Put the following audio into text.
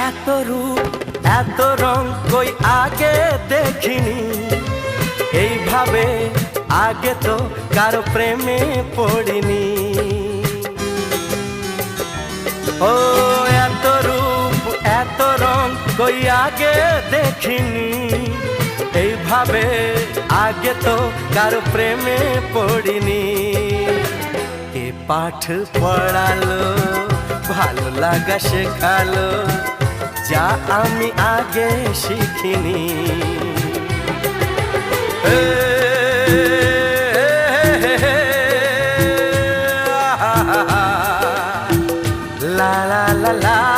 এত রূপ এত রং কই আগে দেখিনি, এইভাবে আগে তো কারো প্রেমে পড়িনি। ও এত রূপ এত রং কই আগে দেখিনি, এইভাবে আগে তো কারো প্রেমে পড়িনি। কে পাঠ পড়ালো ভালো লাগা শেখালো, যা আমি আগে শিখিনি। লা লা লা লা